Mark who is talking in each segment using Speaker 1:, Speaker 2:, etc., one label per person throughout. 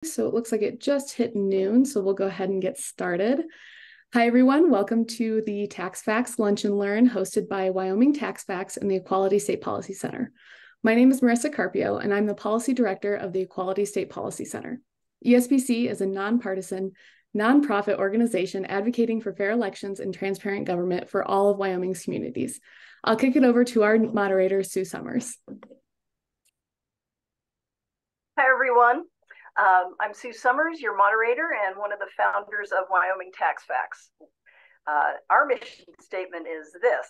Speaker 1: So it looks like it just hit noon, so we'll go ahead and get started. Hi, everyone. Welcome to the Tax Facts Lunch and Learn hosted by Wyoming Tax Facts and the Equality State Policy Center. My name is Marissa Carpio, and I'm the Policy Director of the Equality State Policy Center. ESPC is a nonpartisan, nonprofit organization advocating for fair elections and transparent government for all of Wyoming's communities. I'll kick it over to our moderator, Sue Summers.
Speaker 2: Hi, everyone. I'm Sue Summers, your moderator and one of the founders of Wyoming Tax Facts. Our mission statement is this.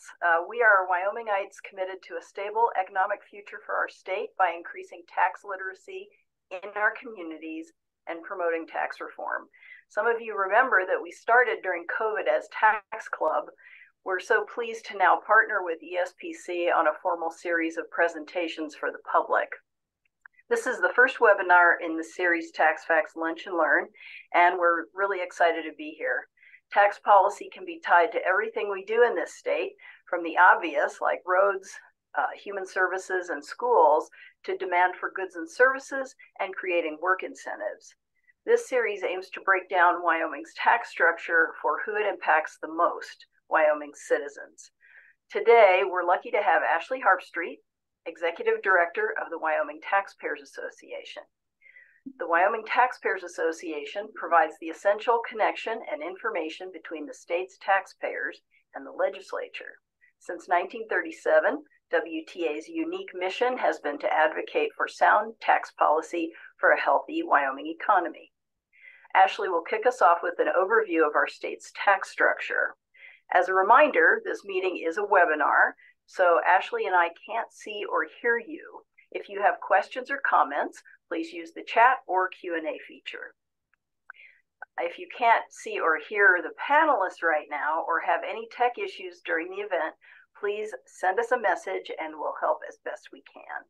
Speaker 2: We are Wyomingites committed to a stable economic future for our state by increasing tax literacy in our communities and promoting tax reform. Some of you remember that we started during COVID as Tax Club. We're so pleased to now partner with ESPC on a formal series of presentations for the public. This is the first webinar in the series Tax Facts Lunch and Learn, and we're really excited to be here. Tax policy can be tied to everything we do in this state, from the obvious, like roads, human services, and schools, to demand for goods and services and creating work incentives. This series aims to break down Wyoming's tax structure for who it impacts the most, Wyoming's citizens. Today, we're lucky to have Ashley Harpstreith, Executive Director of the Wyoming Taxpayers Association. The Wyoming Taxpayers Association provides the essential connection and information between the state's taxpayers and the legislature. Since 1937, WTA's unique mission has been to advocate for sound tax policy for a healthy Wyoming economy. Ashley will kick us off with an overview of our state's tax structure. As a reminder, this meeting is a webinar, so Ashley and I can't see or hear you. If you have questions or comments, please use the chat or Q&A feature. If you can't see or hear the panelists right now or have any tech issues during the event, please send us a message and we'll help as best we can.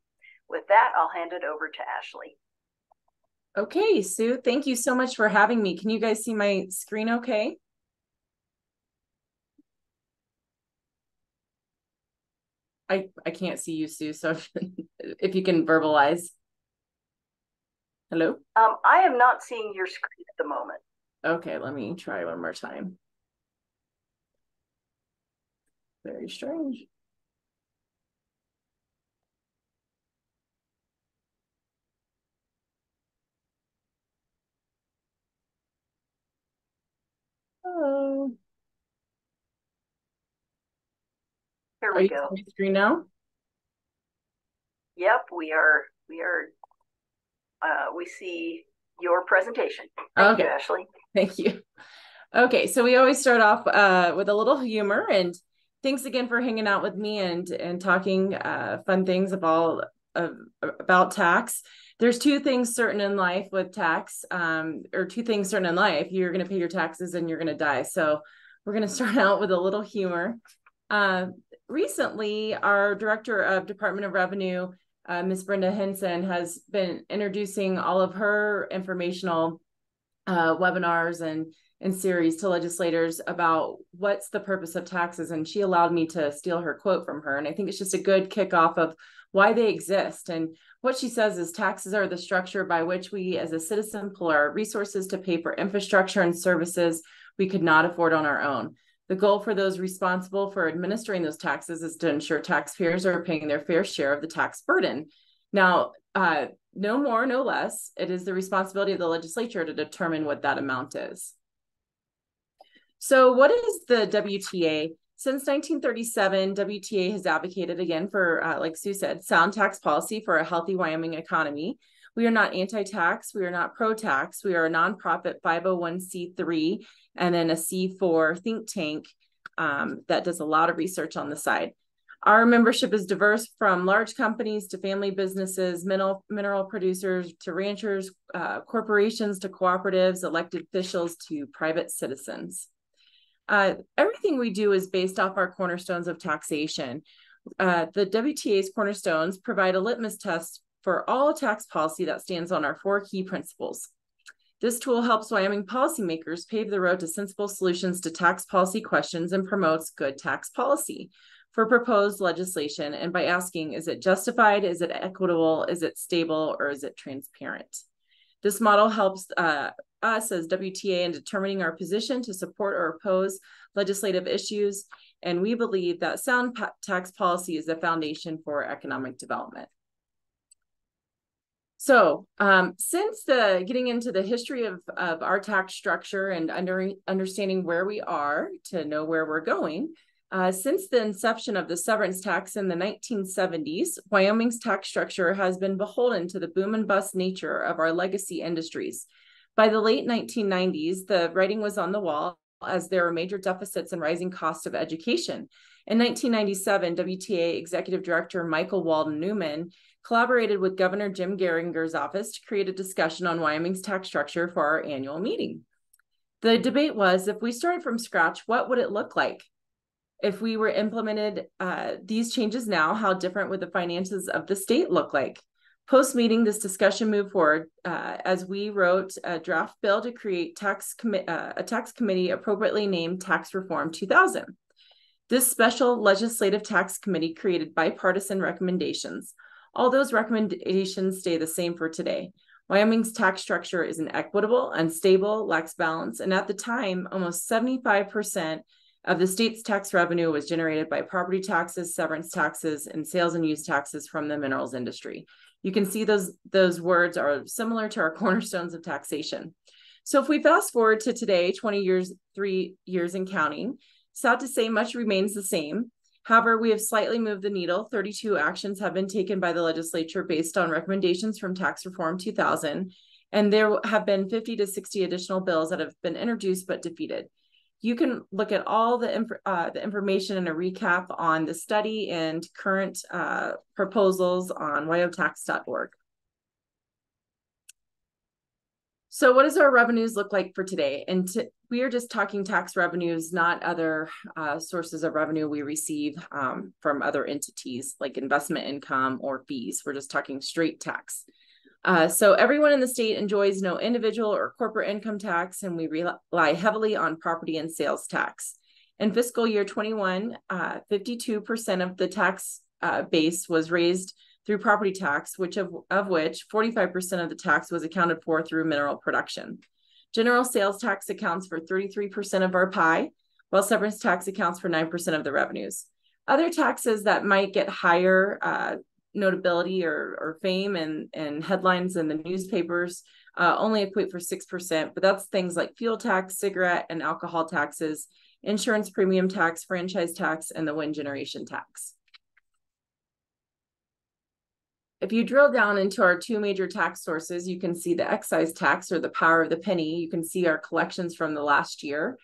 Speaker 2: With that, I'll hand it over to Ashley.
Speaker 3: Okay, Sue, thank you so much for having me. Can you guys see my screen okay? I can't see you, Sue, so if you can verbalize. Hello?
Speaker 2: I am not seeing your screen at the moment.
Speaker 3: Okay, let me try one more time. Very strange. Oh.
Speaker 2: Here we go.
Speaker 3: Are you screen now?
Speaker 2: Yep, we see your presentation. Thank you, Ashley.
Speaker 3: Thank you. Okay, so we always start off with a little humor, and thanks again for hanging out with me and talking fun things about tax. There's two things certain in life with tax, or two things certain in life. You're going to pay your taxes and you're going to die. So we're going to start out with a little humor. Recently, our Director of Department of Revenue, Ms. Brenda Henson, has been introducing all of her informational webinars and series to legislators about what's the purpose of taxes. And she allowed me to steal her quote from her. And I think it's just a good kickoff of why they exist. And what she says is taxes are the structure by which we as a citizen pull our resources to pay for infrastructure and services we could not afford on our own. The goal for those responsible for administering those taxes is to ensure taxpayers are paying their fair share of the tax burden. Now, no more, no less, it is the responsibility of the legislature to determine what that amount is. So what is the WTA? Since 1937, WTA has advocated again for, like Sue said, sound tax policy for a healthy Wyoming economy. We are not anti-tax. We are not pro-tax. We are a nonprofit 501c3 and then a C4 think tank that does a lot of research on the side. Our membership is diverse from large companies to family businesses, mineral producers to ranchers, corporations to cooperatives, elected officials to private citizens. Everything we do is based off our cornerstones of taxation. The WTA's cornerstones provide a litmus test for all tax policy that stands on our four key principles. This tool helps Wyoming policymakers pave the road to sensible solutions to tax policy questions and promotes good tax policy for proposed legislation, and by asking, is it justified, is it equitable, is it stable, or is it transparent? This model helps us as WTA in determining our position to support or oppose legislative issues, and we believe that sound tax policy is the foundation for economic development. So since getting into the history of our tax structure and understanding where we are to know where we're going, since the inception of the severance tax in the 1970s, Wyoming's tax structure has been beholden to the boom and bust nature of our legacy industries. By the late 1990s, the writing was on the wall as there were major deficits and rising costs of education. In 1997, WTA Executive Director Michael Walden Newman collaborated with Governor Jim Geringer's office to create a discussion on Wyoming's tax structure for our annual meeting. The debate was, if we started from scratch, what would it look like? If we were implemented these changes now, how different would the finances of the state look like? Post-meeting, this discussion moved forward as we wrote a draft bill to create a tax committee appropriately named Tax Reform 2000. This special legislative tax committee created bipartisan recommendations. All those recommendations stay the same for today. Wyoming's tax structure is inequitable, unstable, lacks balance, and at the time, almost 75% of the state's tax revenue was generated by property taxes, severance taxes, and sales and use taxes from the minerals industry. You can see those words are similar to our cornerstones of taxation. So if we fast forward to today, 3 years and counting, sad to say much remains the same. However, we have slightly moved the needle. 32 actions have been taken by the legislature based on recommendations from Tax Reform 2000, and there have been 50 to 60 additional bills that have been introduced but defeated. You can look at all the information and a recap on the study and current proposals on wyotax.org. So what does our revenues look like for today? And we are just talking tax revenues, not other sources of revenue we receive from other entities like investment income or fees. We're just talking straight tax. So everyone in the state enjoys no individual or corporate income tax, and we rely heavily on property and sales tax. In fiscal year 21, 52% of the tax base was raised through property tax, of which 45% of the tax was accounted for through mineral production. General sales tax accounts for 33% of our pie, while severance tax accounts for 9% of the revenues. Other taxes that might get higher notability or fame and headlines in the newspapers only equate for 6%, but that's things like fuel tax, cigarette and alcohol taxes, insurance premium tax, franchise tax, and the wind generation tax. If you drill down into our two major tax sources, you can see the excise tax, or the power of the penny. You can see our collections from the last year,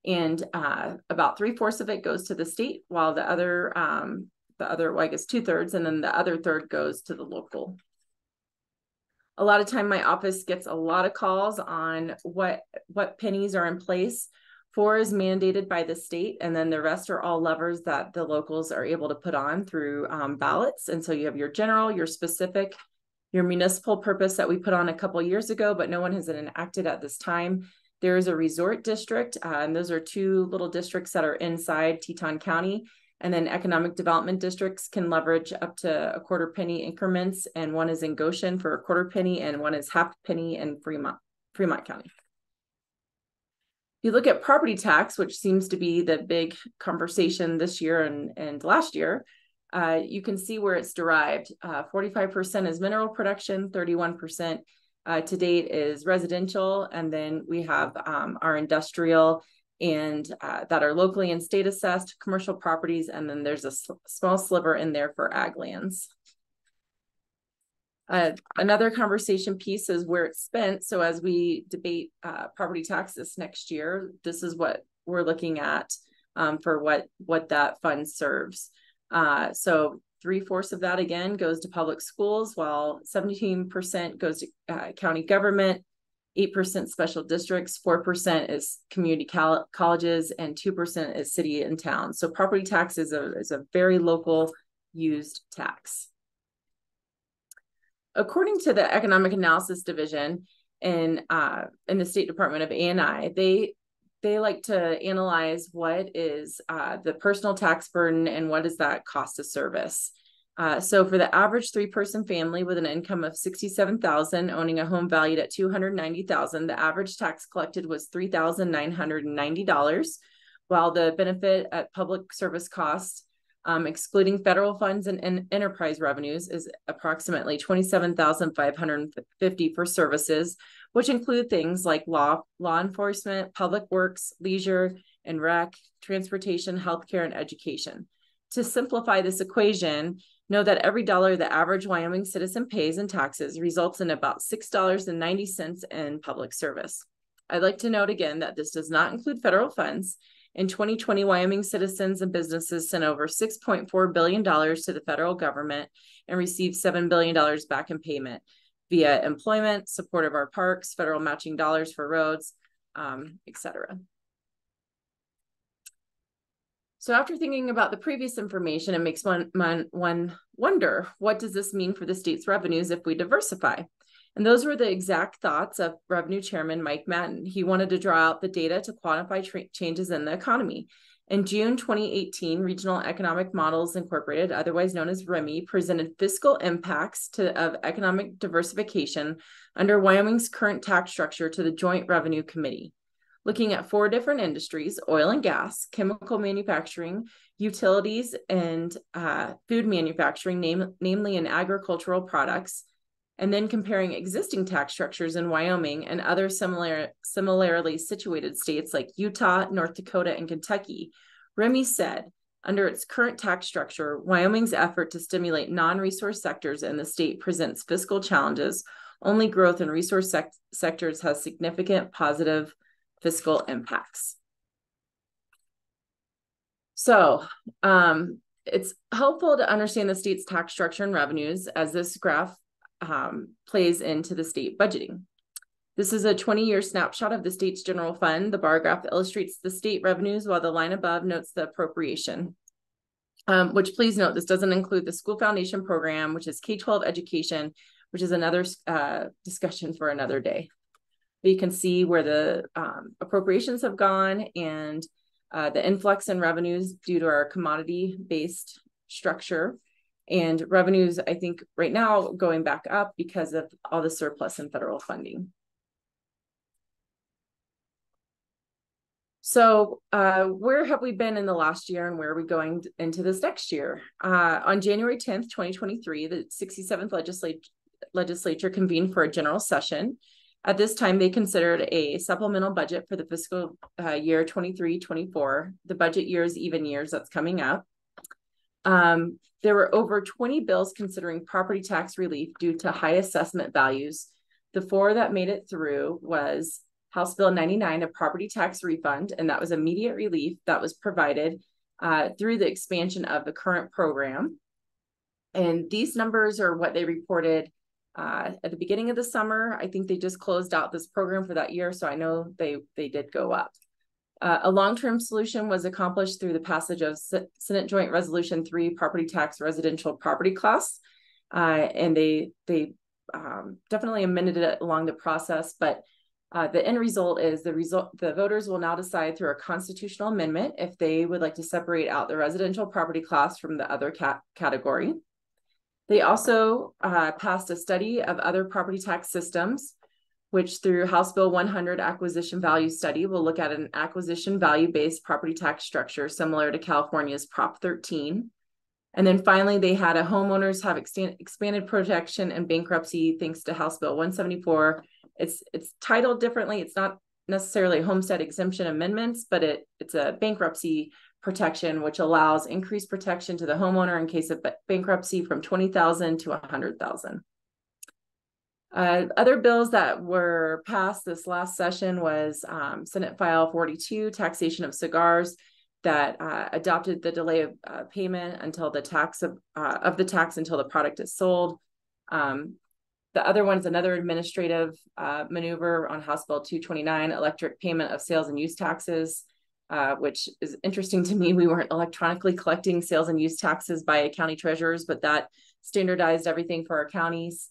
Speaker 3: and about 3/4 of it goes to the state, while the other, well, I guess 2/3, and then the other third goes to the local. A lot of time my office gets a lot of calls on what pennies are in place. 4 is mandated by the state, and then the rest are all levers that the locals are able to put on through ballots. And so you have your general, your specific, your municipal purpose that we put on a couple years ago, but no one has enacted at this time. There is a resort district, and those are 2 little districts that are inside Teton County. And then economic development districts can leverage up to a 1/4 penny increments, and one is in Goshen for a 1/4 penny, and one is 1/2 penny in Fremont County. You look at property tax, which seems to be the big conversation this year and last year, you can see where it's derived. 45% is mineral production, 31% to date is residential, and then we have our industrial and that are locally and state assessed commercial properties, and then there's a small sliver in there for ag lands. Another conversation piece is where it's spent. So as we debate property tax this next year, this is what we're looking at for what that fund serves. So 3/4 of that again goes to public schools, while 17% goes to county government, 8% special districts, 4% is community colleges, and 2% is city and town. So property tax is a very local used tax. According to the Economic Analysis Division in the State Department of A&I, they like to analyze what is the personal tax burden and what is that cost of service. So for the average 3-person family with an income of $67,000, owning a home valued at $290,000, the average tax collected was $3,990, while the benefit at public service costs, excluding federal funds and enterprise revenues, is approximately $27,550 for services, which include things like law enforcement, public works, leisure and rec, transportation, healthcare, and education. To simplify this equation, know that every dollar the average Wyoming citizen pays in taxes results in about $6.90 in public service. I'd like to note again that this does not include federal funds. In 2020, Wyoming citizens and businesses sent over $6.4 billion to the federal government and received $7 billion back in payment via employment, support of our parks, federal matching dollars for roads, etc. So after thinking about the previous information, it makes one wonder, what does this mean for the state's revenues if we diversify? And those were the exact thoughts of Revenue Chairman Mike Madden. He wanted to draw out the data to quantify changes in the economy. In June 2018, Regional Economic Models Incorporated, otherwise known as REMI, presented fiscal impacts of economic diversification under Wyoming's current tax structure to the Joint Revenue Committee, looking at 4 different industries: oil and gas, chemical manufacturing, utilities, and food manufacturing, namely in agricultural products, and then comparing existing tax structures in Wyoming and other similarly situated states like Utah, North Dakota, and Kentucky. REMI said, under its current tax structure, Wyoming's effort to stimulate non-resource sectors in the state presents fiscal challenges. Only growth in resource sectors has significant positive fiscal impacts. So it's helpful to understand the state's tax structure and revenues as this graph plays into the state budgeting. This is a 20-year snapshot of the state's general fund. The bar graph illustrates the state revenues, while the line above notes the appropriation. Which, please note, this doesn't include the school foundation program, which is K-12 education, which is another discussion for another day. But you can see where the appropriations have gone and the influx in revenues due to our commodity-based structure. And revenues, I think, right now going back up because of all the surplus in federal funding. So where have we been in the last year and where are we going into this next year? On January 10th, 2023, the 67th legislature convened for a general session. At this time, they considered a supplemental budget for the fiscal year 23-24. The budget year is even years that's coming up. There were over 20 bills considering property tax relief due to high assessment values. The 4 that made it through was House Bill 99, a property tax refund, and that was immediate relief that was provided through the expansion of the current program. And these numbers are what they reported at the beginning of the summer. I think they just closed out this program for that year, so I know they did go up. A long-term solution was accomplished through the passage of Senate Joint Resolution 3, Property Tax Residential Property Class, and they definitely amended it along the process. But the end result is the voters will now decide through a constitutional amendment if they would like to separate out the residential property class from the other category. They also passed a study of other property tax systems, which through House Bill 100 Acquisition Value Study will look at an acquisition value-based property tax structure similar to California's Prop 13. And then finally, they had a homeowners have expanded protection and bankruptcy thanks to House Bill 174. It's titled differently. It's not necessarily homestead exemption amendments, but it's a bankruptcy protection, which allows increased protection to the homeowner in case of bankruptcy from $20,000 to $100,000. Other bills that were passed this last session was Senate File 42, taxation of cigars, that adopted the delay of payment until the tax of the tax until the product is sold. The other one is another administrative maneuver on House Bill 229, electric payment of sales and use taxes, which is interesting to me. We weren't electronically collecting sales and use taxes by county treasurers, but that standardized everything for our counties.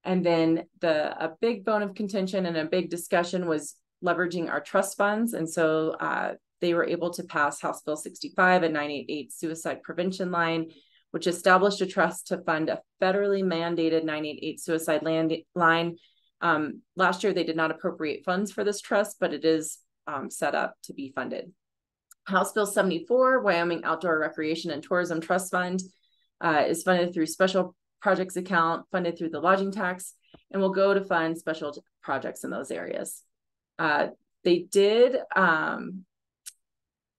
Speaker 3: And then a big bone of contention and a big discussion was leveraging our trust funds. And so they were able to pass House Bill 65, a 988 suicide prevention line, which established a trust to fund a federally mandated 988 suicide line. Last year, they did not appropriate funds for this trust, but it is set up to be funded. House Bill 74, Wyoming Outdoor Recreation and Tourism Trust Fund, is funded through special projects account, funded through the lodging tax, and will go to fund special projects in those areas. They did add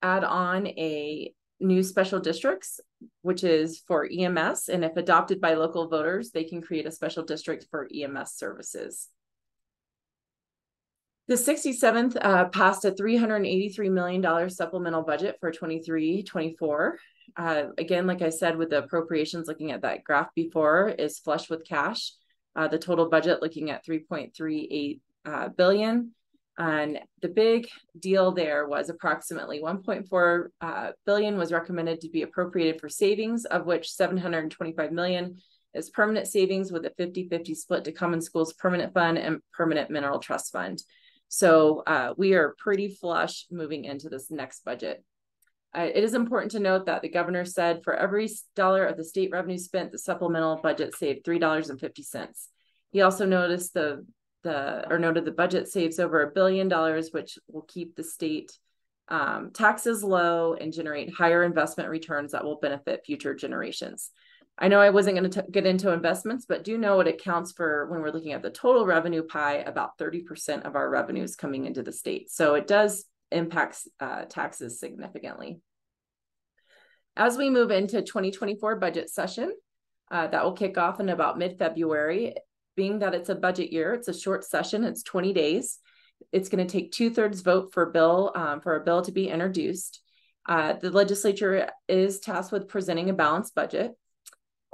Speaker 3: on a new special districts, which is for EMS. And if adopted by local voters, they can create a special district for EMS services. The 67th passed a $383 million supplemental budget for 23-24. Again, like I said, with the appropriations, looking at that graph before, is flush with cash. The total budget looking at $3.38 billion. And the big deal there was approximately $1.4 billion was recommended to be appropriated for savings, of which $725 million is permanent savings with a 50-50 split to Common Schools Permanent Fund and Permanent Mineral Trust Fund. So we are pretty flush moving into this next budget. It is important to note that the governor said for every dollar of the state revenue spent, the supplemental budget saved $3.50. He also noted the budget saves over $1 billion, which will keep the state taxes low and generate higher investment returns that will benefit future generations. I know I wasn't going to get into investments, but do know it accounts for, when we're looking at the total revenue pie, about 30% of our revenues coming into the state. So it does impact taxes significantly. As we move into 2024 budget session, that will kick off in about mid-February. Being that it's a budget year, it's a short session, it's 20 days. It's going to take 2/3 vote for a bill to be introduced. The legislature is tasked with presenting a balanced budget.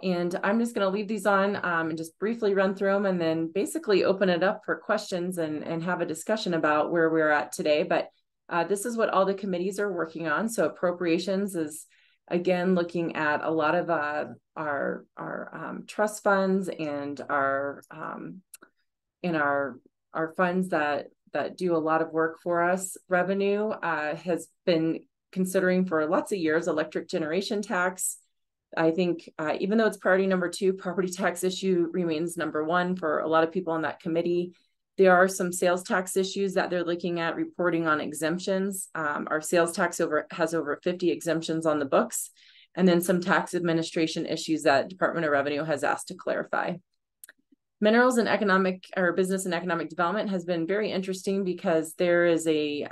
Speaker 3: And I'm just going to leave these on and just briefly run through them and then basically open it up for questions and have a discussion about where we're at today. But this is what all the committees are working on. So appropriations is, again, looking at a lot of our trust funds and our funds that do a lot of work for us. Revenue has been considering for lots of years electric generation tax. I think even though it's priority number 2, property tax issue remains number 1 for a lot of people on that committee. There are some sales tax issues that they're looking at reporting on exemptions. Our sales tax has over 50 exemptions on the books, and then some tax administration issues that Department of Revenue has asked to clarify. Minerals and business and economic development has been very interesting because there is a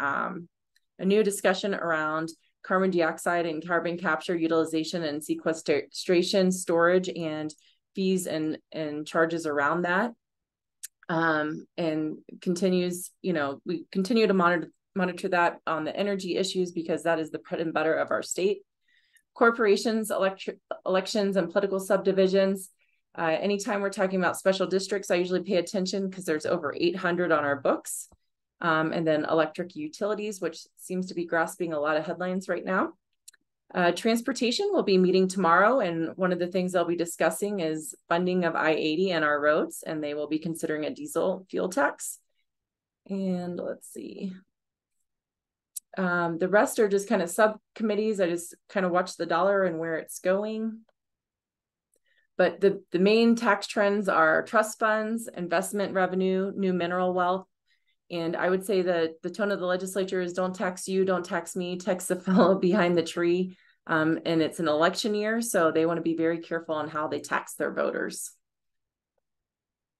Speaker 3: new discussion around carbon dioxide and carbon capture, utilization and sequestration, storage, and fees and charges around that. And continues, we continue to monitor that on the energy issues because that is the bread and butter of our state. Corporations, elections, and political subdivisions. Anytime we're talking about special districts, I usually pay attention because there's over 800 on our books. And then electric utilities, which seems to be grasping a lot of headlines right now. Transportation will be meeting tomorrow, and one of the things they'll be discussing is funding of I-80 and our roads, and they will be considering a diesel fuel tax. And let's see. The rest are just kind of subcommittees. I just kind of watch the dollar and where it's going. But the main tax trends are trust funds, investment revenue, new mineral wealth. And I would say that the tone of the legislature is don't tax you, don't tax me, tax the fellow behind the tree. And it's an election year, so they want to be very careful on how they tax their voters.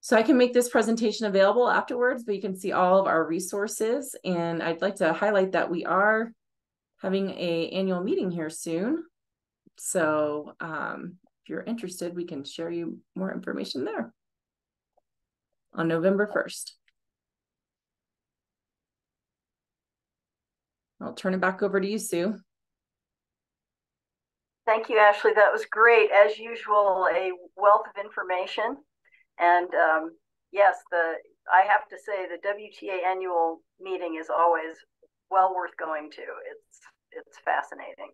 Speaker 3: So I can make this presentation available afterwards, but you can see all of our resources. And I'd like to highlight that we are having an annual meeting here soon. So if you're interested, we can share you more information there on November 1st. I'll turn it back over to you, Sue.
Speaker 2: Thank you, Ashley. That was great. As usual, a wealth of information. And yes, I have to say the WTA annual meeting is always well worth going to. It's fascinating.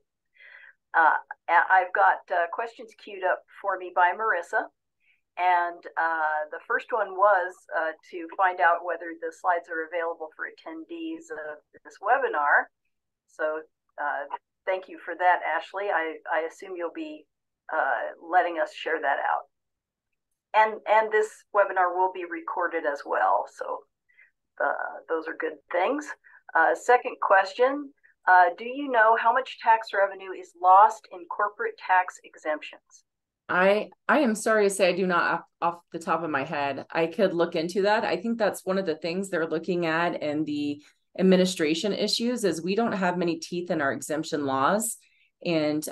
Speaker 2: I've got questions queued up for me by Marissa. And the first one was to find out whether the slides are available for attendees of this webinar. So thank you for that, Ashley. I assume you'll be letting us share that out. And this webinar will be recorded as well, so those are good things. Second question, do you know how much tax revenue is lost in corporate tax exemptions?
Speaker 3: I am sorry to say I do not off the top of my head. I could look into that. I think that's one of the things they're looking at in the administration issues is we don't have many teeth in our exemption laws. And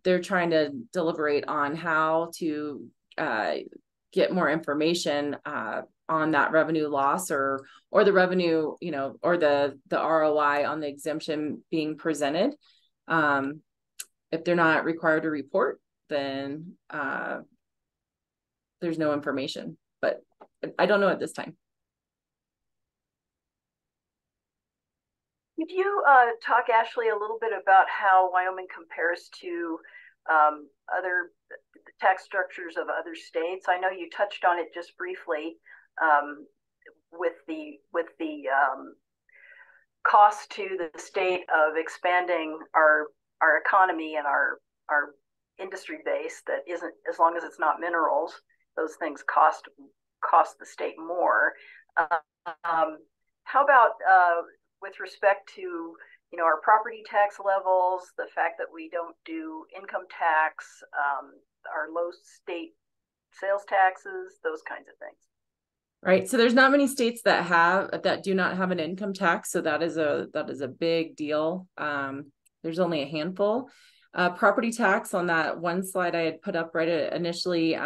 Speaker 3: they're trying to deliberate on how to get more information on that revenue loss or the revenue, or the ROI on the exemption being presented. If they're not required to report, then there's no information, but I don't know at this time.
Speaker 2: Could you talk, Ashley, a little bit about how Wyoming compares to other tax structures of other states? I know you touched on it just briefly with the cost to the state of expanding our economy and our industry base that isn't, as long as it's not minerals, those things cost the state more. How about with respect to our property tax levels, the fact that we don't do income tax, our low state sales taxes, those kinds of things?
Speaker 3: Right. So there's not many states that do not have an income tax. So that is a big deal. There's only a handful. Property tax, on that one slide I had put up right initially,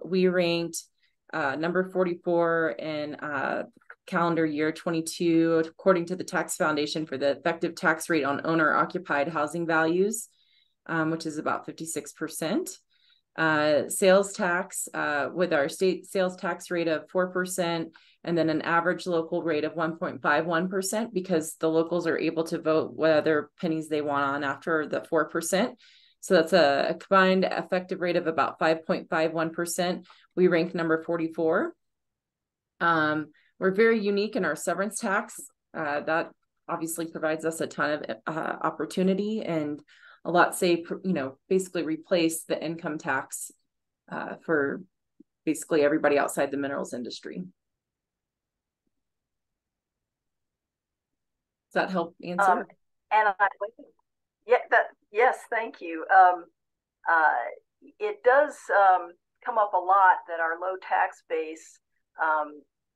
Speaker 3: we ranked number 44 in calendar year 22, according to the Tax Foundation, for the effective tax rate on owner-occupied housing values, which is about 56%. Sales tax, with our state sales tax rate of 4%, and then an average local rate of 1.51%, because the locals are able to vote what other pennies they want on after the 4%. So that's a combined effective rate of about 5.51%. We rank number 44. We're very unique in our severance tax. That obviously provides us a ton of opportunity, and a lot say, basically replace the income tax for basically everybody outside the minerals industry. Does that help answer?
Speaker 2: Yes, thank you. It does come up a lot that our low tax base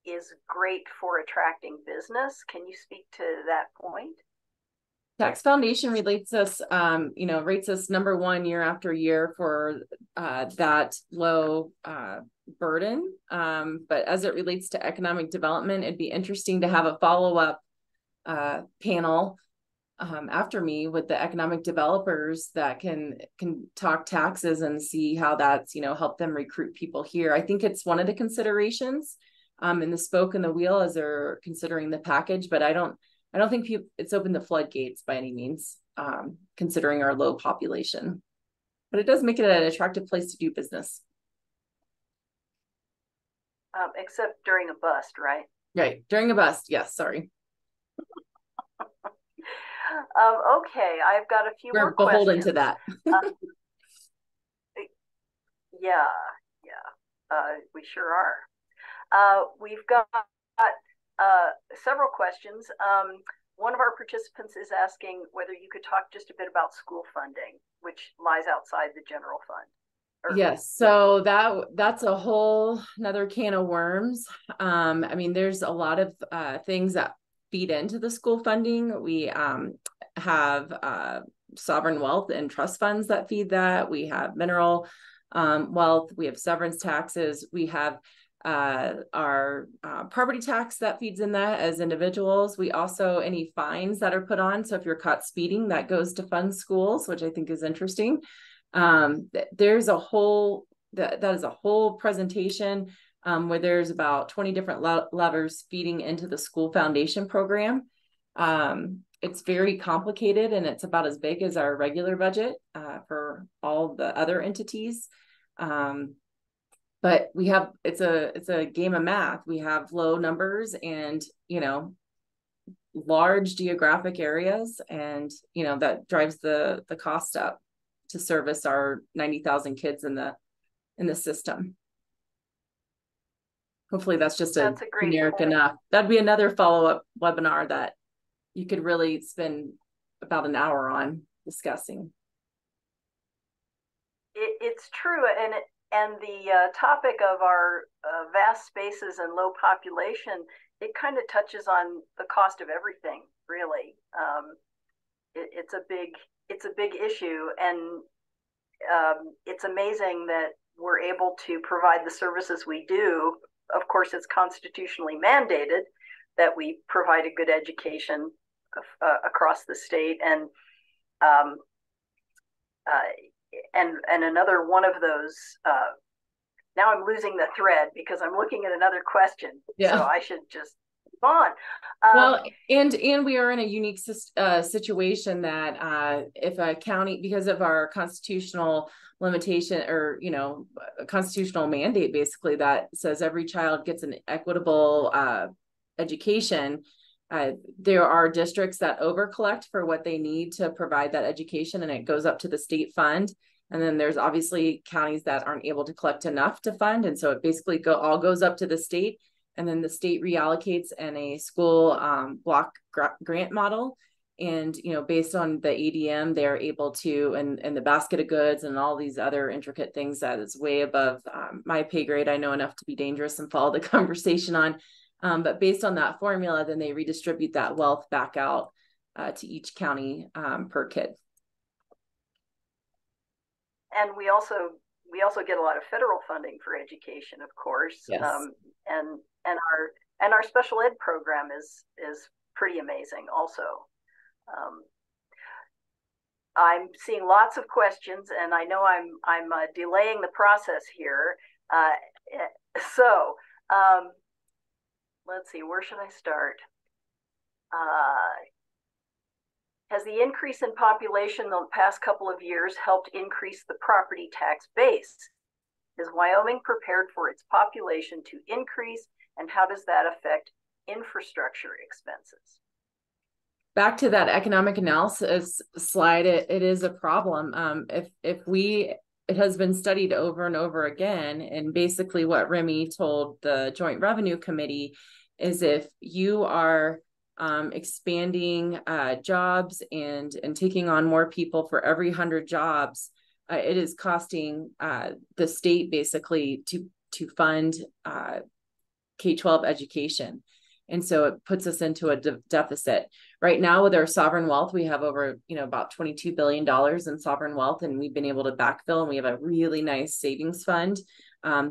Speaker 2: is great for attracting business. Can you speak to that point?
Speaker 3: Tax Foundation rates us number one year after year for that low burden. But as it relates to economic development, it'd be interesting to have a follow-up panel after me with the economic developers that can talk taxes and see how that's, help them recruit people here. I think it's one of the considerations in the spoke and the wheel as they're considering the package, but I don't think it's opened the floodgates by any means, considering our low population. But it does make it an attractive place to do business.
Speaker 2: Except during a bust, right?
Speaker 3: Right, during a bust, yes, sorry.
Speaker 2: Okay, I've got a few more questions.
Speaker 3: We're beholden to that.
Speaker 2: Yeah, we sure are. We've got several questions. One of our participants is asking whether you could talk just a bit about school funding, which lies outside the general fund.
Speaker 3: Yes, so that's a whole another can of worms. There's a lot of things that feed into the school funding. We have sovereign wealth and trust funds that feed that. We have mineral wealth. We have severance taxes. We have our property tax that feeds in that as individuals. We also, any fines that are put on. So if you're caught speeding, that goes to fund schools, which I think is interesting. There's a whole, that is a whole presentation where there's about 20 different levers feeding into the school foundation program. It's very complicated, and it's about as big as our regular budget for all the other entities. But we have, it's a game of math. We have low numbers and, large geographic areas, and, that drives the cost up. to service our 90,000 kids in the system. Hopefully that's just a generic enough. That'd be another follow-up webinar that you could really spend about an hour on discussing.
Speaker 2: It's true, and the topic of our vast spaces and low population, it kind of touches on the cost of everything, really. It's a big issue, and it's amazing that we're able to provide the services we do. Of course, it's constitutionally mandated that we provide a good education across the state, and another one of those. Now I'm losing the thread because I'm looking at another question. Yeah. So I should just move on.
Speaker 3: Well, and we are in a unique situation that if a county, because of our constitutional limitation, or a constitutional mandate basically that says every child gets an equitable education, there are districts that overcollect for what they need to provide that education, and it goes up to the state fund. And then there's obviously counties that aren't able to collect enough to fund, and so it basically all goes up to the state, and then the state reallocates in a school block grant model. And based on the ADM, they're able to, and the basket of goods and all these other intricate things that is way above my pay grade. I know enough to be dangerous and follow the conversation on. But based on that formula, then they redistribute that wealth back out to each county per kid.
Speaker 2: And we also get a lot of federal funding for education, of course.
Speaker 3: Yes.
Speaker 2: And our special ed program is pretty amazing also. I'm seeing lots of questions, and I know I'm delaying the process here. So let's see, where should I start? Has the increase in population in the past couple of years helped increase the property tax base? Is Wyoming prepared for its population to increase, and how does that affect infrastructure expenses?
Speaker 3: Back to that economic analysis slide, it is a problem. It has been studied over and over again, and basically what Remy told the Joint Revenue Committee is if you are expanding jobs and taking on more people for every 100 jobs, it is costing the state basically to fund K-12 education. And so it puts us into a deficit. Right now with our sovereign wealth, we have over, about $22 billion in sovereign wealth, and we've been able to backfill, and we have a really nice savings fund.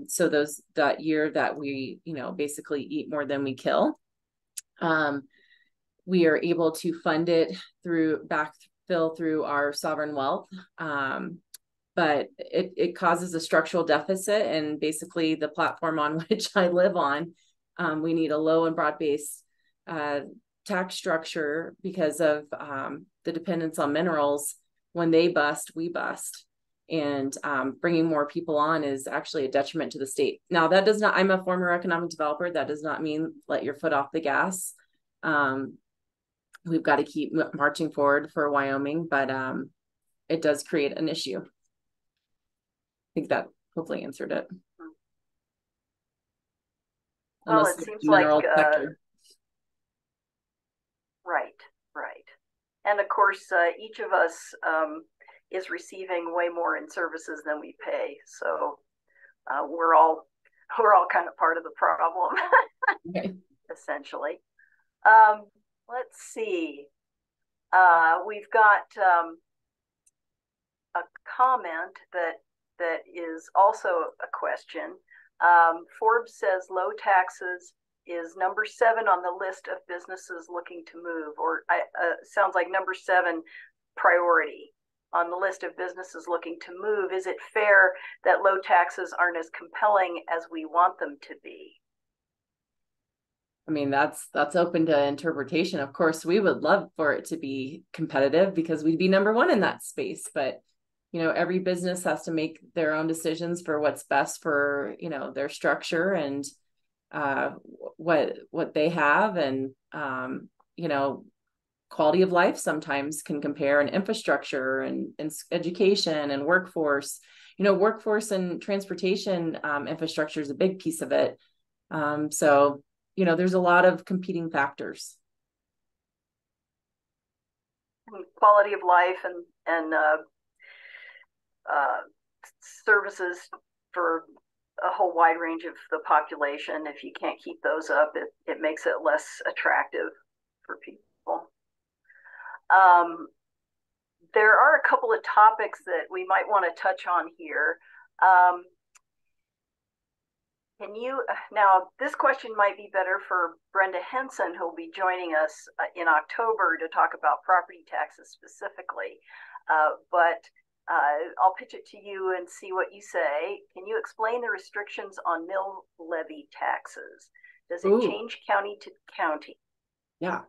Speaker 3: So that year that we, basically eat more than we kill, we are able to fund it through backfill through our sovereign wealth. But it causes a structural deficit, and basically the platform on which I live on, we need a low and broad-based tax structure because of the dependence on minerals. When they bust, we bust. And bringing more people on is actually a detriment to the state. Now, that does not, I'm a former economic developer. That does not mean let your foot off the gas. We've got to keep marching forward for Wyoming, but it does create an issue. I think that hopefully answered it.
Speaker 2: Well, it seems like right. And of course, each of us is receiving way more in services than we pay. So we're all kind of part of the problem, okay. Essentially. Let's see. We've got a comment that is also a question. Forbes says low taxes is number 7 on the list of businesses looking to move, or sounds like number 7 priority on the list of businesses looking to move. Is it fair that low taxes aren't as compelling as we want them to be?
Speaker 3: I mean, that's open to interpretation. Of course, we would love for it to be competitive because we'd be number 1 in that space. But, every business has to make their own decisions for what's best for, their structure and what they have. And, quality of life sometimes can compare, and infrastructure and education and workforce. Workforce and transportation infrastructure is a big piece of it. So, there's a lot of competing factors.
Speaker 2: Quality of life and services for a whole wide range of the population. If you can't keep those up, it makes it less attractive for people. There are a couple of topics that we might want to touch on here. Now this question might be better for Brenda Henson, who will be joining us in October to talk about property taxes specifically. But I'll pitch it to you and see what you say. Can you explain the restrictions on mill levy taxes? Does it change county to county?
Speaker 3: Yeah.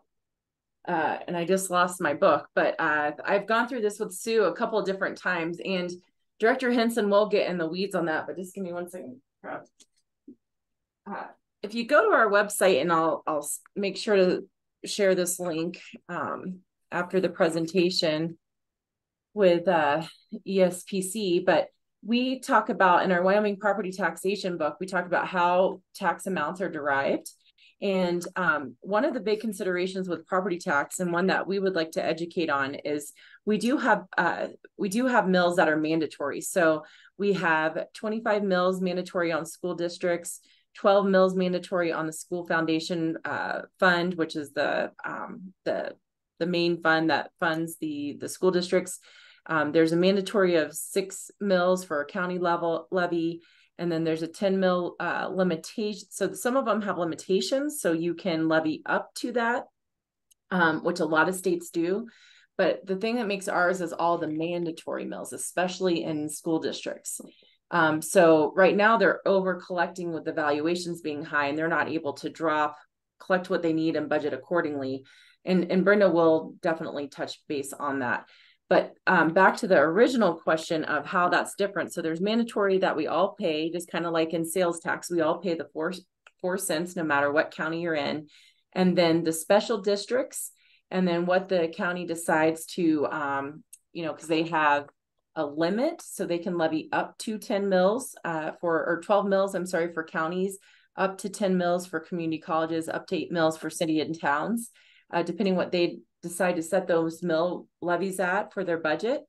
Speaker 3: And I just lost my book, but I've gone through this with Sue a couple of different times, and Director Henson will get in the weeds on that, but just give me 1 second. If you go to our website, and I'll make sure to share this link after the presentation with ESPC, but we talk about, in our Wyoming property taxation book, we talk about how tax amounts are derived. And one of the big considerations with property tax, and one that we would like to educate on, is we do have mills that are mandatory. So we have 25 mills mandatory on school districts, 12 mills mandatory on the school foundation fund, which is the main fund that funds the school districts. There's a mandatory of 6 mills for a county level levy. And then there's a 10 mil limitation. So some of them have limitations, so you can levy up to that, which a lot of states do. But the thing that makes ours is all the mandatory mills, especially in school districts. So right now they're over collecting with the valuations being high, and they're not able to collect what they need and budget accordingly. And Brenda will definitely touch base on that. But back to the original question of how that's different. So there's mandatory that we all pay, just kind of like in sales tax, we all pay the 4 cents no matter what county you're in. And then the special districts, and then what the county decides to, because they have a limit, so they can levy up to 10 mills or 12 mills, I'm sorry, for counties, up to 10 mills for community colleges, up to 8 mills for city and towns, depending what they decide to set those mill levies at for their budget,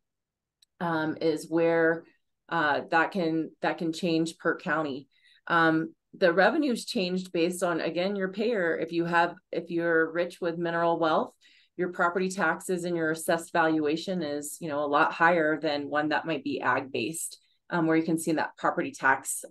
Speaker 3: is where that can change per county. The revenues changed based on, again, your payer. If you're rich with mineral wealth, your property taxes and your assessed valuation is, a lot higher than one that might be ag based, where you can see that property tax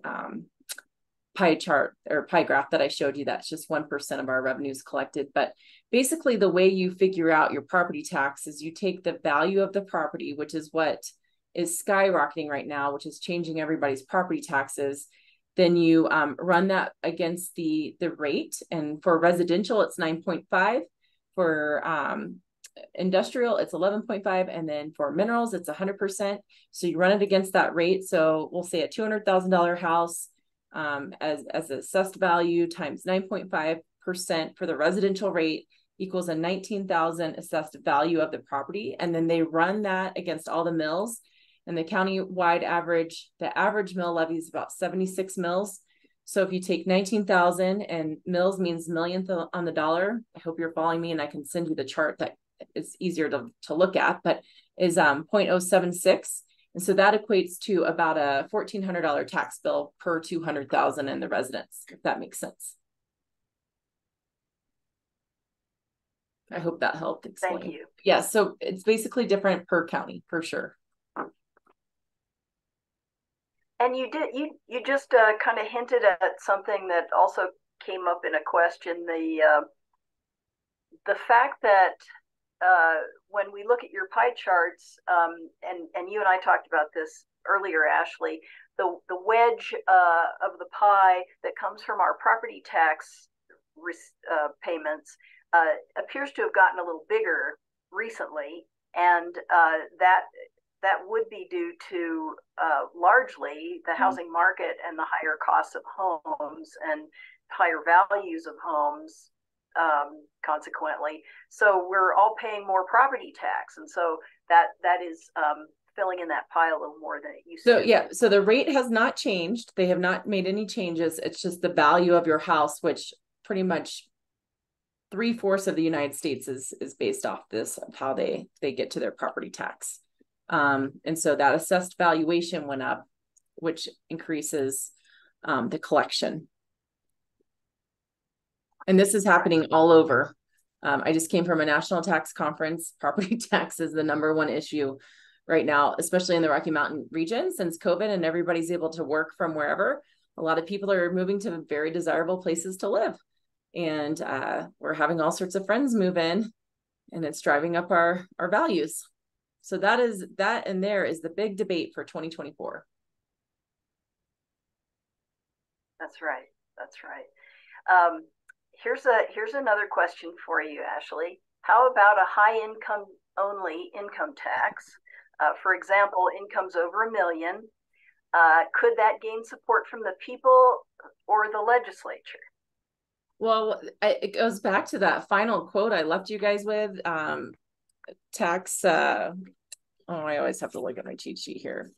Speaker 3: pie chart or pie graph that I showed you. That's just 1% of our revenues collected. But basically the way you figure out your property tax is you take the value of the property, which is what is skyrocketing right now, which is changing everybody's property taxes. Then you run that against the rate. And for residential, it's 9.5. For industrial, it's 11.5. And then for minerals, it's 100%. So you run it against that rate. So we'll say a $200,000 house, as assessed value times 9.5% for the residential rate equals a $19,000 assessed value of the property. And then they run that against all the mills, and the county-wide average, the average mill levy is about 76 mills. So if you take 19,000, and mills means millionth on the dollar, I hope you're following me, and I can send you the chart that is easier to look at, but is 0.076. And so that equates to about a $1,400 tax bill per 200,000 in the residence, if that makes sense. I hope that helped explain.
Speaker 2: Thank you.
Speaker 3: Yeah, so it's basically different per county, for sure.
Speaker 2: And you just kind of hinted at something that also came up in a question, the fact that when we look at your pie charts, and you and I talked about this earlier, Ashley, the wedge of the pie that comes from our property tax payments appears to have gotten a little bigger recently, and that would be due to largely the housing market and the higher costs of homes and higher values of homes consequently. So we're all paying more property tax. And so that is filling in that pile a little more than it used to.
Speaker 3: So yeah, so the rate has not changed. They have not made any changes. It's just the value of your house, which pretty much 3/4 of the United States is based off this, of how they get to their property tax. And so that assessed valuation went up, which increases the collection. And this is happening all over. I just came from a national tax conference. Property tax is the #1 issue right now, especially in the Rocky Mountain region since COVID, and everybody's able to work from wherever. A lot of people are moving to very desirable places to live. And we're having all sorts of friends move in, and it's driving up our values. So that and there is the big debate for 2024.
Speaker 2: That's right. That's right. Here's another question for you, Ashley. How about a high income only income tax? For example, incomes over $1 million. Could that gain support from the people or the legislature?
Speaker 3: Well, it goes back to that final quote I left you guys with. Tax. I always have to look at my cheat sheet here.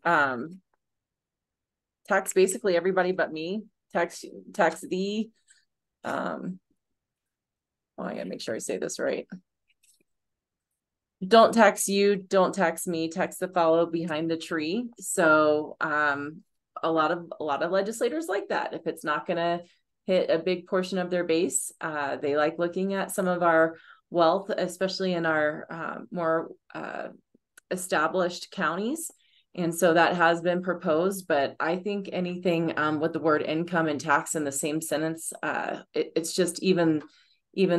Speaker 3: Tax basically everybody but me. Tax the. I gotta make sure I say this right. Don't tax you, don't tax me, tax the fellow behind the tree. So a lot of legislators like that. If it's not gonna hit a big portion of their base, they like looking at some of our wealth, especially in our more established counties. And so that has been proposed, but I think anything with the word income and tax in the same sentence, it's just even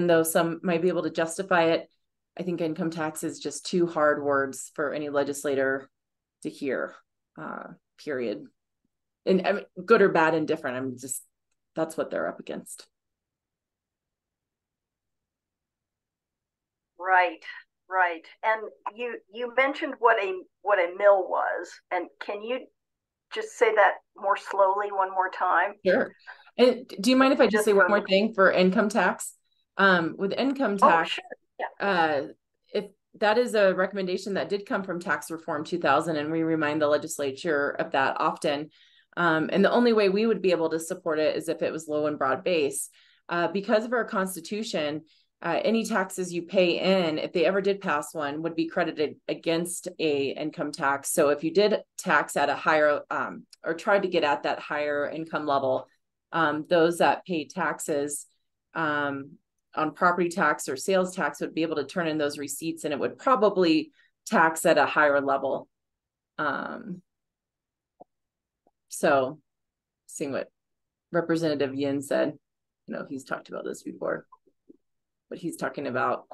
Speaker 3: though some might be able to justify it, I think income tax is just too hard words for any legislator to hear, period. And I mean, good or bad, indifferent. That's what they're up against.
Speaker 2: Right. Right. And you mentioned what a mill was, and can you just say that more slowly one more time?
Speaker 3: Sure. And do you mind if I just say one more thing for income tax? With income tax,
Speaker 2: sure. Yeah.
Speaker 3: If that is a recommendation that did come from Tax Reform 2000, and we remind the legislature of that often. And the only way we would be able to support it is if it was low and broad base. Because of our Constitution, any taxes you pay in, if they ever did pass one, would be credited against a income tax. So if you did tax at a higher or tried to get at that higher income level, those that pay taxes on property tax or sales tax would be able to turn in those receipts, and it would probably tax at a higher level. So seeing what Representative Yin said, he's talked about this before, but he's talking about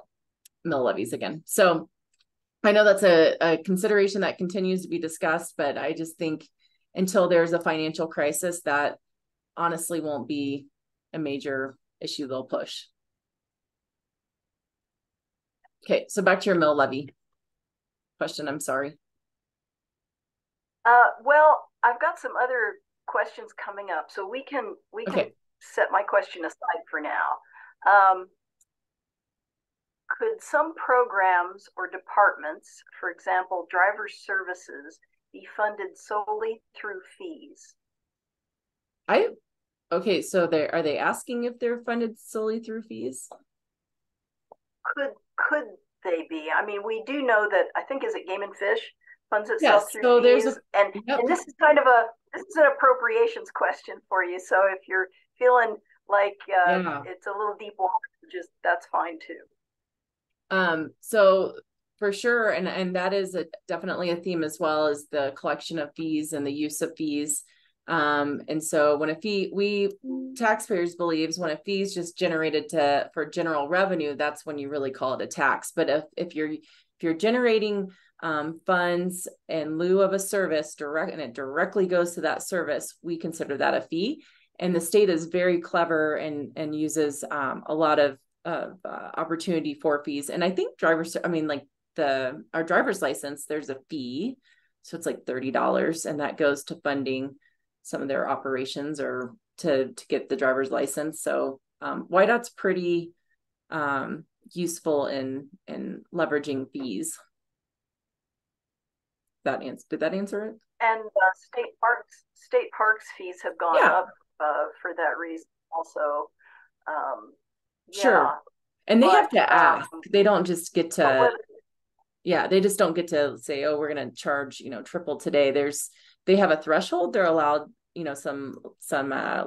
Speaker 3: mill levies again. So I know that's a consideration that continues to be discussed, but I just think until there's a financial crisis, that honestly won't be a major issue they'll push. Okay, so back to your mill levy question. I'm sorry.
Speaker 2: Well, I've got some other questions coming up, so we can set my question aside for now. Could some programs or departments, for example, driver services, be funded solely through fees?
Speaker 3: Okay, so are they asking if they're funded solely through fees?
Speaker 2: Could they be? I mean, we do know that, I think, is it Game and Fish funds itself through fees? And this is kind of this is an appropriations question for you. So if you're feeling like it's a little deep water, that's fine too.
Speaker 3: So for sure, and that is definitely a theme, as well as the collection of fees and the use of fees. And so when a fee, we taxpayers believes when a fee is just generated for general revenue, that's when you really call it a tax. But if you're generating funds in lieu of a service and it directly goes to that service, we consider that a fee. And the state is very clever and uses a lot of opportunity for fees. And I think our driver's license, there's a fee. So it's like $30, and that goes to funding some of their operations or to get the driver's license. So YDOT's pretty useful in leveraging fees. Did that answer it?
Speaker 2: And state parks fees have gone up for that reason also.
Speaker 3: Sure. And they have to ask. They don't just get to, they just don't get to say, oh, we're going to charge, triple today. They have a threshold. They're allowed, some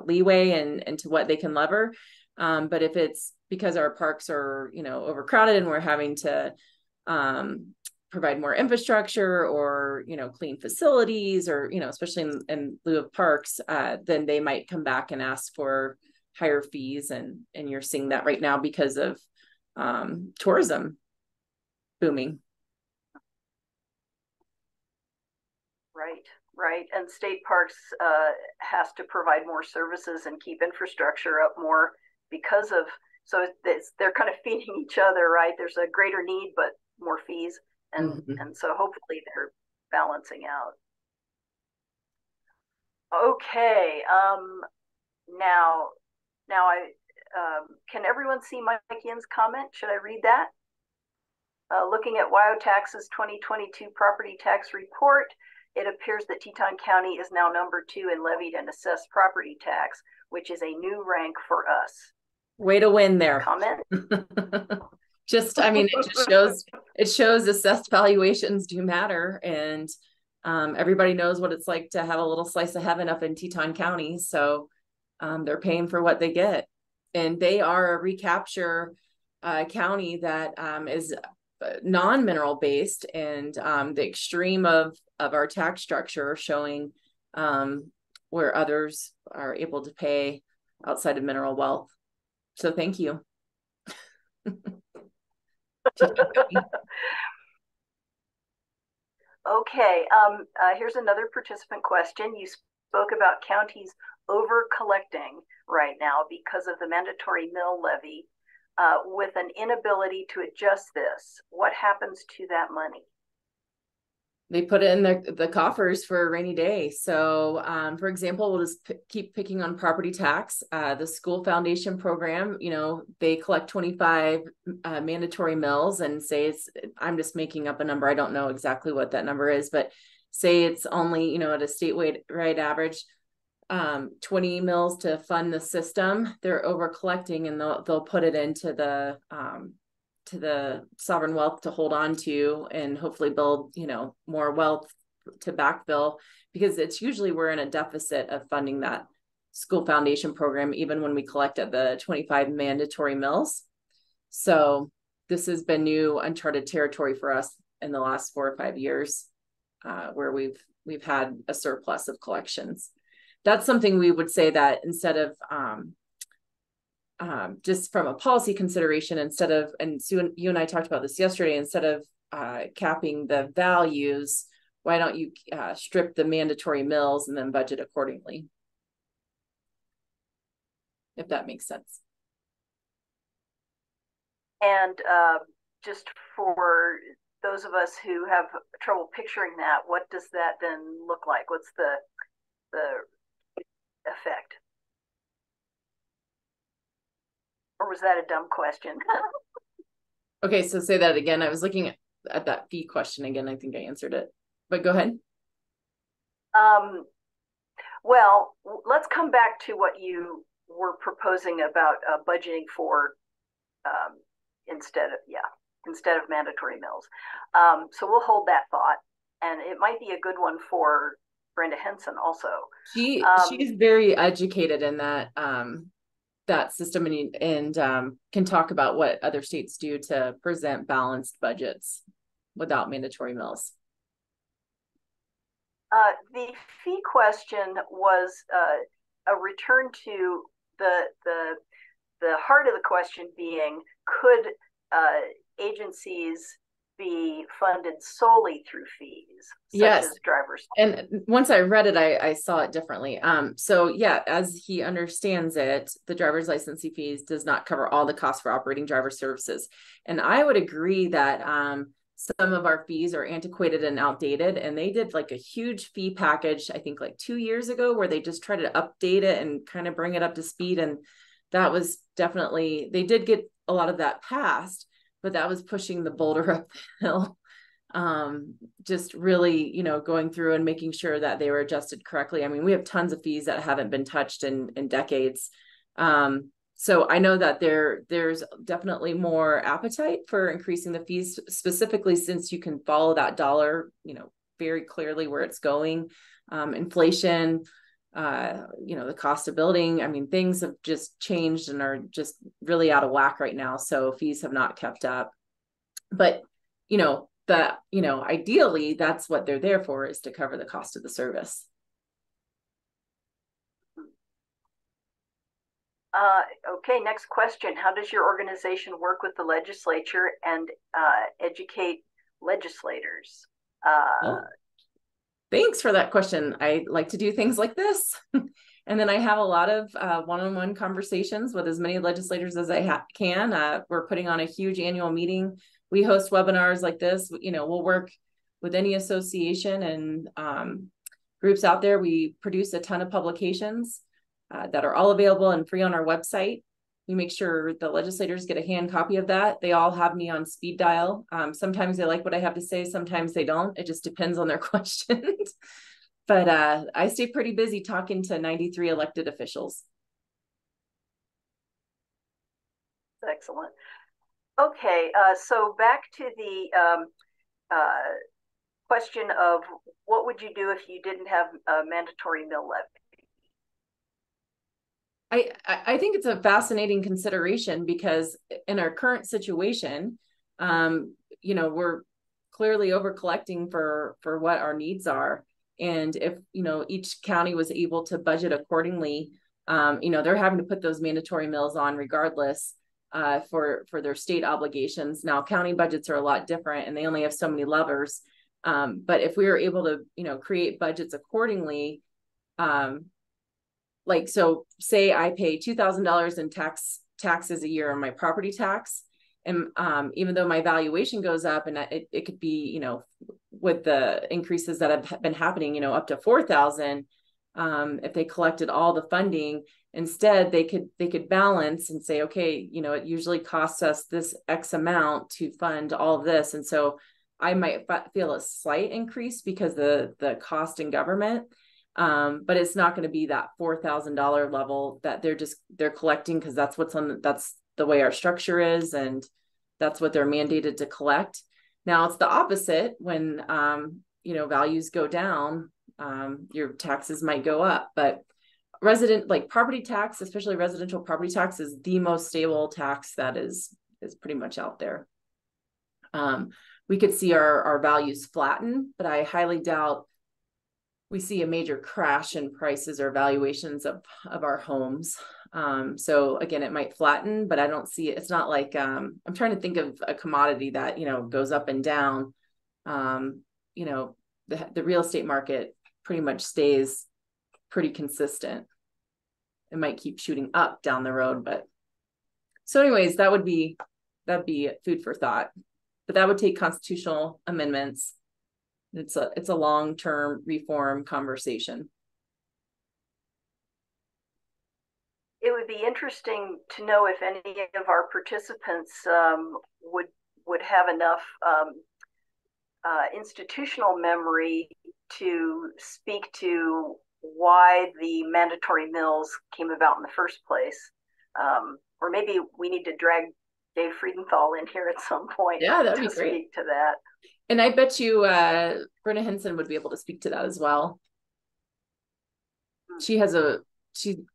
Speaker 3: leeway into what they can lever. But if it's because our parks are, overcrowded and we're having to provide more infrastructure or, clean facilities or, especially in lieu of parks, then they might come back and ask for higher fees. And you're seeing that right now because of tourism booming.
Speaker 2: Right. And state parks has to provide more services and keep infrastructure up more because of, so they're kind of feeding each other, right? There's a greater need, but more fees. And so hopefully they're balancing out. Okay. Now I can everyone see Mike Yin's comment? Should I read that? Looking at WyoTax's 2022 property tax report, it appears that Teton County is now number 2 in levied and assessed property tax, which is a new rank for us.
Speaker 3: Way to win there.
Speaker 2: Comment?
Speaker 3: It shows assessed valuations do matter, and everybody knows what it's like to have a little slice of heaven up in Teton County. So they're paying for what they get, and they are a recapture county that is non-mineral based, and the extreme of our tax structure showing where others are able to pay outside of mineral wealth. So thank you.
Speaker 2: Okay, here's another participant question. You spoke about counties over collecting right now because of the mandatory mill levy, with an inability to adjust this. What happens to that money?
Speaker 3: They put it in the coffers for a rainy day. So, for example, we'll just keep picking on property tax. The school foundation program, they collect 25 mandatory mills, and say I'm just making up a number. I don't know exactly what that number is, but say it's only, at a statewide average, 20 mills to fund the system. They're over collecting, and they'll put it into the sovereign wealth to hold on to and hopefully build, more wealth to backfill, because it's usually we're in a deficit of funding that school foundation program, even when we collect at the 25 mandatory mills. So this has been new uncharted territory for us in the last 4 or 5 years, where we've had a surplus of collections. That's something we would say that instead of just from a policy consideration, and Sue, you and I talked about this yesterday, instead of capping the values, why don't you strip the mandatory mills and then budget accordingly? If that makes sense.
Speaker 2: And just for those of us who have trouble picturing that, what does that then look like? What's the effect? Or was that a dumb question?
Speaker 3: Okay, so say that again. I was looking at that fee question again. I think I answered it, but go ahead.
Speaker 2: Well, let's come back to what you were proposing about budgeting for instead of mandatory mills. So we'll hold that thought, and it might be a good one for Brenda Henson also.
Speaker 3: She's very educated in that system, and can talk about what other states do to present balanced budgets without mandatory mills.
Speaker 2: The fee question was a return to the heart of the question being, could agencies be funded solely through fees, such as driver's license?
Speaker 3: And once I read it, I saw it differently. So yeah, as he understands it, the driver's license fees does not cover all the costs for operating driver services. And I would agree that some of our fees are antiquated and outdated, and they did like a huge fee package, I think like 2 years ago, where they just tried to update it and kind of bring it up to speed. And that was definitely, they did get a lot of that passed, but that was pushing the boulder up the hill. Just really, going through and making sure that they were adjusted correctly. I mean, we have tons of fees that haven't been touched in decades. So I know that there's definitely more appetite for increasing the fees, specifically since you can follow that dollar, very clearly where it's going. Inflation, the cost of building. I mean, things have just changed and are just really out of whack right now. So fees have not kept up. But, ideally, that's what they're there for, is to cover the cost of the service.
Speaker 2: Okay, next question. How does your organization work with the legislature and educate legislators?
Speaker 3: Thanks for that question. I like to do things like this. And then I have a lot of one-on-one conversations with as many legislators as I can. We're putting on a huge annual meeting. We host webinars like this. We'll work with any association and groups out there. We produce a ton of publications that are all available and free on our website. We make sure the legislators get a hand copy of that. They all have me on speed dial. Sometimes they like what I have to say. Sometimes they don't. It just depends on their questions. But I stay pretty busy talking to 93 elected officials.
Speaker 2: Excellent. Okay, so back to the question of what would you do if you didn't have a mandatory mill levy?
Speaker 3: I think it's a fascinating consideration, because in our current situation, we're clearly over collecting for what our needs are. And if, each county was able to budget accordingly, they're having to put those mandatory mills on regardless for their state obligations. Now, county budgets are a lot different and they only have so many levers. But if we were able to, create budgets accordingly, so say I pay $2,000 in taxes a year on my property tax. And even though my valuation goes up, and it could be, with the increases that have been happening, up to $4,000, if they collected all the funding, instead they could balance and say, okay, it usually costs us this X amount to fund all of this. And so I might feel a slight increase because the cost in government. But it's not going to be that $4,000 level that they're collecting, because that's that's the way our structure is, and that's what they're mandated to collect. Now it's the opposite. When values go down, your taxes might go up. But property tax, especially residential property tax, is the most stable tax that is pretty much out there. We could see our values flatten, but I highly doubt we see a major crash in prices or valuations of our homes. So again, it might flatten, but I don't see it. It's not like, I'm trying to think of a commodity that, goes up and down. The real estate market pretty much stays pretty consistent. It might keep shooting up down the road, but so anyways, that'd be food for thought, but that would take constitutional amendments. It's a long-term reform conversation.
Speaker 2: It would be interesting to know if any of our participants would have enough institutional memory to speak to why the mandatory mills came about in the first place. Or maybe we need to drag Dave Friedenthal in here at some point.
Speaker 3: Yeah, that'd be great.
Speaker 2: Speak to that.
Speaker 3: And I bet you Brenda Henson would be able to speak to that as well.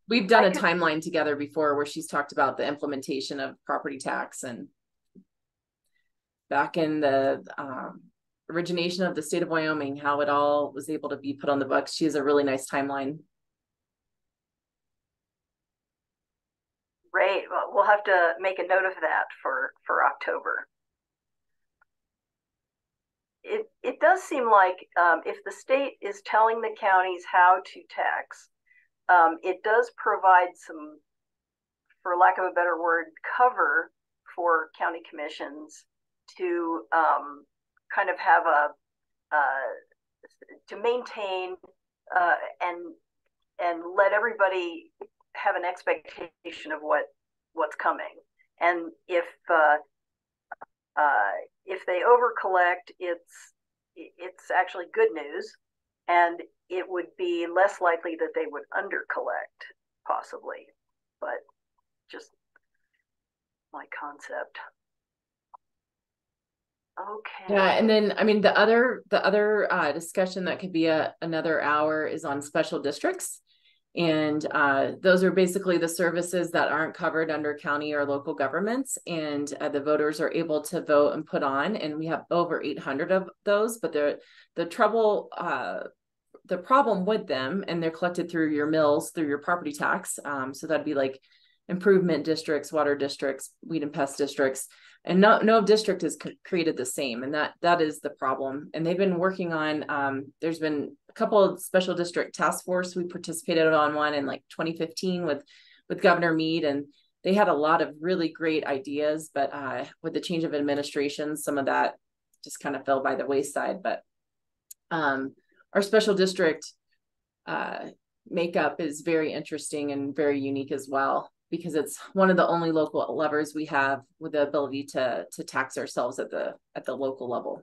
Speaker 3: We've done a timeline together before where she's talked about the implementation of property tax, and back in the origination of the state of Wyoming, how it all was able to be put on the books. She has a really nice timeline.
Speaker 2: Great. Well, we'll have to make a note of that for October. It does seem like if the state is telling the counties how to tax, it does provide some, for lack of a better word, cover for county commissions to kind of have to maintain and let everybody have an expectation of what's coming. And if they overcollect, it's actually good news, and it would be less likely that they would undercollect, possibly. But just my concept. Okay.
Speaker 3: Yeah, and then I mean the other discussion that could be another hour is on special districts. And those are basically the services that aren't covered under county or local governments, and the voters are able to vote and put on, and we have over 800 of those. But the problem with them, and they're collected through your mills, through your property tax. So that'd be like improvement districts, water districts, weed and pest districts, and no district is created the same, and that is the problem. And they've been working on there's been a couple of special district task force. We participated on one in like 2015 with Governor Meade, and they had a lot of really great ideas, but with the change of administration, some of that just kind of fell by the wayside. But our special district makeup is very interesting and very unique as well, because it's one of the only local levers we have with the ability to tax ourselves at the local level.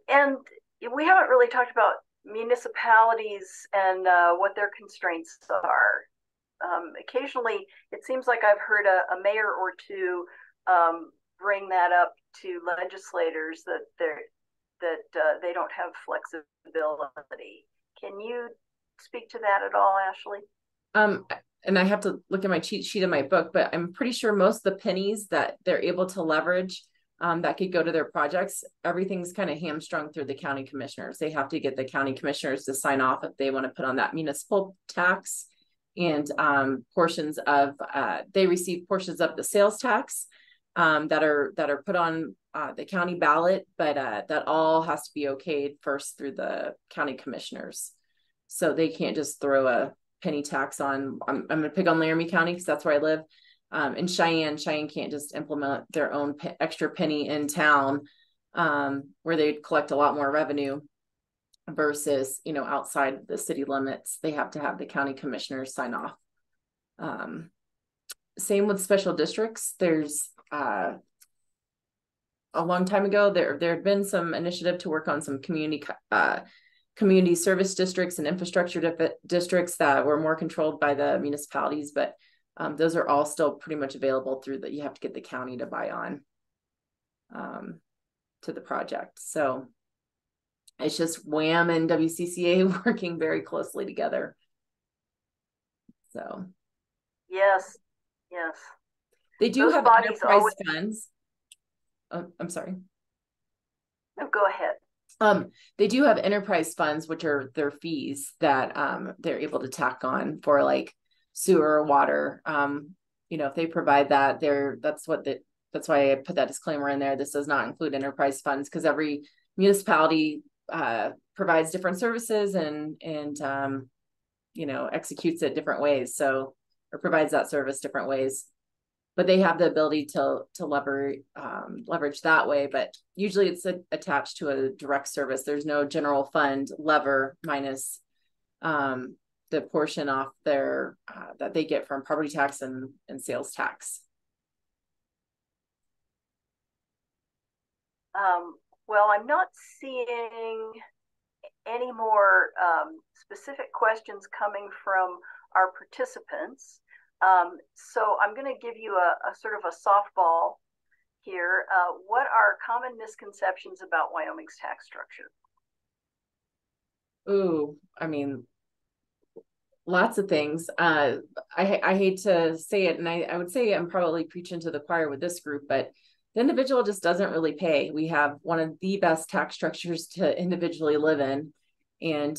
Speaker 2: And we haven't really talked about municipalities and what their constraints are. Occasionally, it seems like I've heard a mayor or two bring that up to legislators, that they don't have flexibility. Can you speak to that at all, Ashley?
Speaker 3: And I have to look at my cheat sheet in my book, but I'm pretty sure most of the pennies that they're able to leverage that could go to their projects, everything's kind of hamstrung through the county commissioners. They have to get the county commissioners to sign off if they want to put on that municipal tax, and portions of they receive portions of the sales tax that are put on the county ballot, but that all has to be okayed first through the county commissioners. So they can't just throw a penny tax on. I'm going to pick on Laramie County because that's where I live. In Cheyenne can't just implement their own extra penny in town, where they'd collect a lot more revenue versus, outside the city limits. They have to have the county commissioners sign off. Same with special districts. There's a long time ago, there had been some initiative to work on some community service districts and infrastructure districts that were more controlled by the municipalities, but those are all still pretty much available through that. You have to get the county to buy on to the project. So it's just WAM and WCCA working very closely together. So
Speaker 2: yes,
Speaker 3: they do have enterprise funds. Oh, I'm sorry.
Speaker 2: No, go ahead.
Speaker 3: They do have enterprise funds, which are their fees that they're able to tack on for like sewer, water. If they provide that, that's why I put that disclaimer in there. This does not include enterprise funds, because every municipality provides different services and executes it different ways, or provides that service different ways. But they have the ability to leverage that way. But usually it's attached to a direct service. There's no general fund lever minus the portion off their that they get from property tax and sales tax.
Speaker 2: Well, I'm not seeing any more specific questions coming from our participants. So I'm going to give you a sort of a softball here. What are common misconceptions about Wyoming's tax structure?
Speaker 3: Ooh, I mean, lots of things. I hate to say it, and I would say I'm probably preaching to the choir with this group, but the individual just doesn't really pay. We have one of the best tax structures to individually live in, and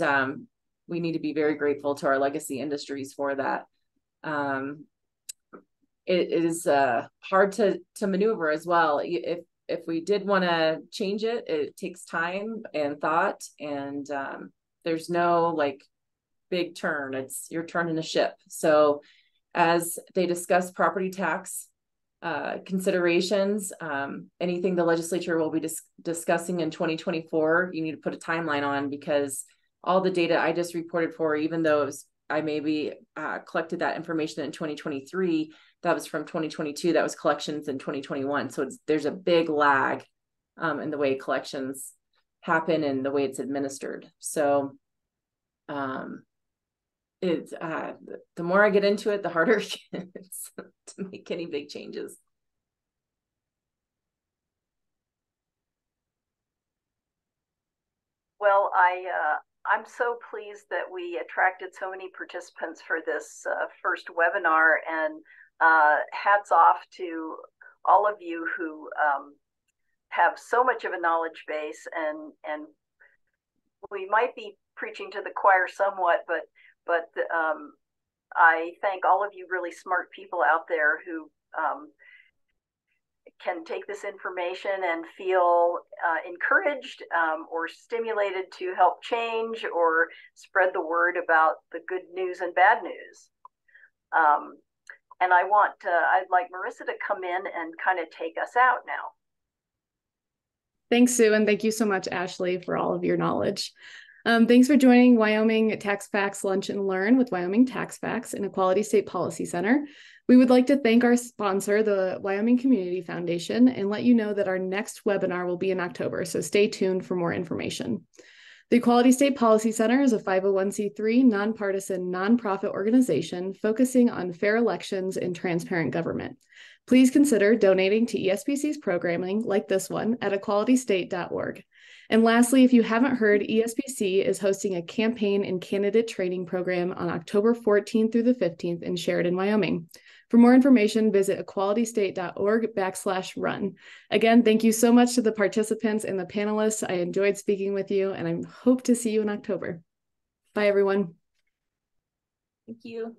Speaker 3: we need to be very grateful to our legacy industries for that. It is hard to maneuver as well. If we did want to change it, it takes time and thought, and there's no like big turn. You're turning a ship. So as they discuss property tax considerations, anything the legislature will be discussing in 2024, you need to put a timeline on, because all the data I just reported for, even though it was I maybe collected that information in 2023. That was from 2022. That was collections in 2021. So there's a big lag in the way collections happen and the way it's administered. So it's the more I get into it, the harder it gets to make any big changes.
Speaker 2: Well, I'm so pleased that we attracted so many participants for this first webinar, and hats off to all of you who have so much of a knowledge base, and we might be preaching to the choir somewhat, but I thank all of you really smart people out there who can take this information and feel encouraged or stimulated to help change or spread the word about the good news and bad news. And I'd like Marissa to come in and kind of take us out now.
Speaker 1: Thanks, Sue, and thank you so much, Ashley, for all of your knowledge. Thanks for joining Wyoming Tax Facts Lunch and Learn with Wyoming Tax Facts and Equality State Policy Center. We would like to thank our sponsor, the Wyoming Community Foundation, and let you know that our next webinar will be in October, so stay tuned for more information. The Equality State Policy Center is a 501c3 nonpartisan nonprofit organization focusing on fair elections and transparent government. Please consider donating to ESPC's programming like this one at equalitystate.org. And lastly, if you haven't heard, ESPC is hosting a campaign and candidate training program on October 14th through the 15th in Sheridan, Wyoming. For more information, visit equalitystate.org/run. Again, thank you so much to the participants and the panelists. I enjoyed speaking with you, and I hope to see you in October. Bye, everyone.
Speaker 3: Thank you.